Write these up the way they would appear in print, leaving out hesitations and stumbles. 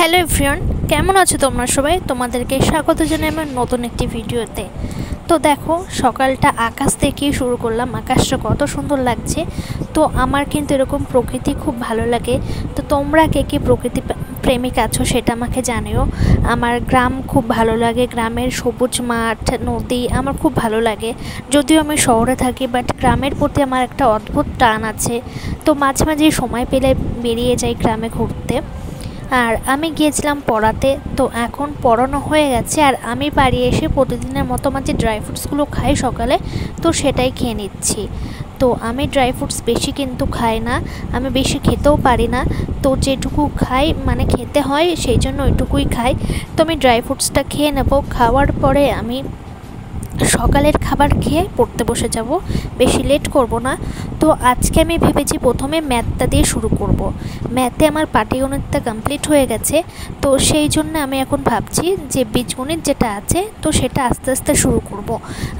Hello everyone, কেমন আছো তোমরা সবাই? তোমাদেরকে স্বাগত জানাই আমার নতুন একটি ভিডিওতে। তো দেখো, সকালটা আকাশ থেকেই শুরু করলাম। আকাশটা কত সুন্দর লাগছে। তো আমার কিন্তু এরকম প্রকৃতি খুব ভালো লাগে। তো তোমরা কে কে প্রকৃতি প্রেমিক আছো সেটা আমাকে জানিও। আমার গ্রাম খুব ভালো লাগে, গ্রামের সবুজ মাঠ, নদী আমার খুব ভালো লাগে। যদিও আমি শহরে থাকি, বাট গ্রামের প্রতি আমার একটা অদ্ভুত টান আছে। তো মাঝে মাঝে সময় পেলে বেরিয়ে যাই গ্রামে ঘুরতে। আর আমি গিয়েছিলাম পড়াতে, তো এখন পড়ানো হয়ে গেছে। আর আমি বাড়ি এসে প্রতিদিনের মতো আমার যে ড্রাই ফ্রুটসগুলো খাই সকালে, তো সেটাই খেয়ে নিচ্ছি। তো আমি ড্রাই ফ্রুটস বেশি কিন্তু খাই না, আমি বেশি খেতেও পারি না। তো যেটুকু খাই মানে খেতে হয়, সেই জন্য ওইটুকুই খাই। তো আমি ড্রাই ফ্রুটসটা খেয়ে নেব। খাওয়ার পরে আমি সকালের খাবার খেয়ে পড়তে বসে যাব, বেশি লেট করব না। তো আজকে আমি ভেবেছি প্রথমে ম্যাথটা দিয়ে শুরু করব। ম্যাথে আমার পাটিগণিতটা কমপ্লিট হয়ে গেছে, তো সেই জন্য আমি এখন ভাবছি যে বীজগণিত যেটা আছে তো সেটা আস্তে আস্তে শুরু করব।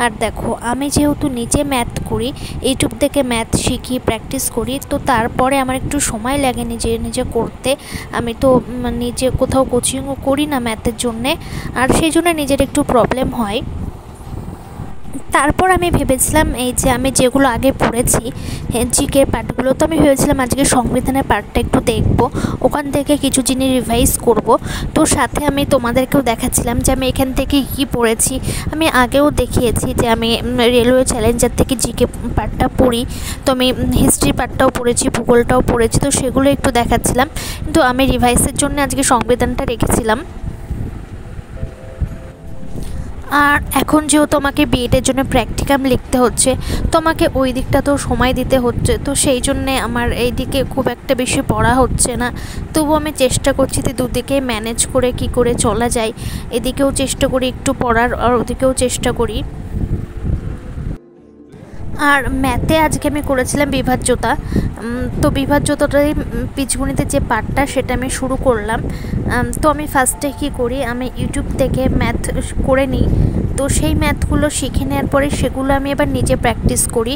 আর দেখো, আমি যেহেতু নিজে ম্যাথ করি, ইউটিউব থেকে ম্যাথ শিখি, প্র্যাকটিস করি, তো তারপরে আমার একটু সময় লাগে নিজে নিজে করতে। আমি তো নিজে কোথাও কোচিংও করি না ম্যাথের জন্যে, আর সেই জন্য নিজের একটু প্রবলেম হয়। তারপর আমি ভেবেছিলাম এই যে আমি যেগুলো আগে পড়েছি জিকের পার্টগুলো, তো আমি ভেবেছিলাম আজকে সংবিধানের পার্টটা একটু দেখব, ওখান থেকে কিছু জিনিস রিভাইজ করব। তো সাথে আমি তোমাদেরকেও দেখাচ্ছিলাম যে আমি এখান থেকে কী পড়েছি। আমি আগেও দেখিয়েছি যে আমি রেলওয়ে চ্যালেঞ্জার থেকে জিকে পার্টটা পড়ি। তো আমি হিস্ট্রি পার্টটাও পড়েছি, ভূগোলটাও পড়েছি, তো সেগুলো একটু দেখাচ্ছিলাম। কিন্তু আমি রিভাইসের জন্য আজকে সংবিধানটা রেখেছিলাম। আর এখন যেহেতু আমাকে বিএডের জন্য প্র্যাকটিকাম লিখতে হচ্ছে, তো আমাকে ওই দিকটা তো সময় দিতে হচ্ছে, তো সেই জন্যে আমার এই দিকে খুব একটা বেশি পড়া হচ্ছে না। তবু আমি চেষ্টা করছি যে দুদিকে ম্যানেজ করে কি করে চলা যায়। এদিকেও চেষ্টা করি একটু পড়ার, আর ওদিকেও চেষ্টা করি। আর ম্যাথে আজকে আমি করেছিলাম বিভাজ্যতা। তো বিভাজ্যতাটাই বীজগণিতের যে পার্টটা সেটা আমি শুরু করলাম। তো আমি ফার্স্টে কী করি, আমি ইউটিউব থেকে ম্যাথ করে নিই। তো সেই ম্যাথগুলো শিখে নেওয়ার পরে সেগুলো আমি এবার নিজে প্র্যাকটিস করি।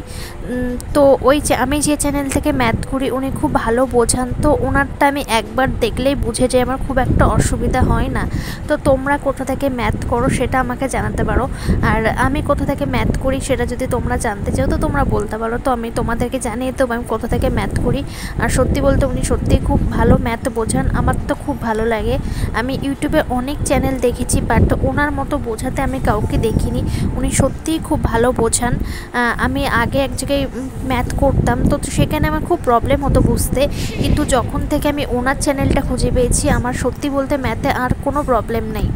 তো ওই যে আমি যে চ্যানেল থেকে ম্যাথ করি উনি খুব ভালো বোঝান, তো ওনারটা আমি একবার দেখলেই বুঝে যাই, আমার খুব একটা অসুবিধা হয় না। তো তোমরা কোথা থেকে ম্যাথ করো সেটা আমাকে জানাতে পারো। আর আমি কোথা থেকে ম্যাথ করি সেটা যদি তোমরা জানতে চাও তো তোমরা বলতে পারো, তো আমি তোমাদেরকে জানিয়ে দেবো আমি কোথা থেকে ম্যাথ করি। আর সত্যি বলতে উনি সত্যিই খুব ভালো ম্যাথ বোঝান, আমার তো খুব ভালো লাগে। আমি ইউটিউবে অনেক চ্যানেল দেখেছি, বাট ওনার মতো বোঝাতে আমি কাউকে দেখিনি। উনি সত্যিই খুব ভালো বোঝান। আমি আগে এক জায়গায় ম্যাথ করতাম, তো সেখানে আমার খুব প্রবলেম হতো বুঝতে, কিন্তু যখন থেকে আমি ওনার চ্যানেলটা খুঁজে পেয়েছি আমার সত্যি বলতে ম্যাথে আর কোনো প্রবলেম নেই।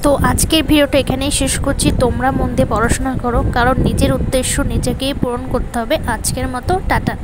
তো আজকের ভিডিওটা এখানেই শেষ করছি। তোমরা মন দিয়ে পড়াশোনা করো, কারণ নিজের উদ্দেশ্য নিজেকেই পূরণ করতে হবে। আজকের মতো টাটা।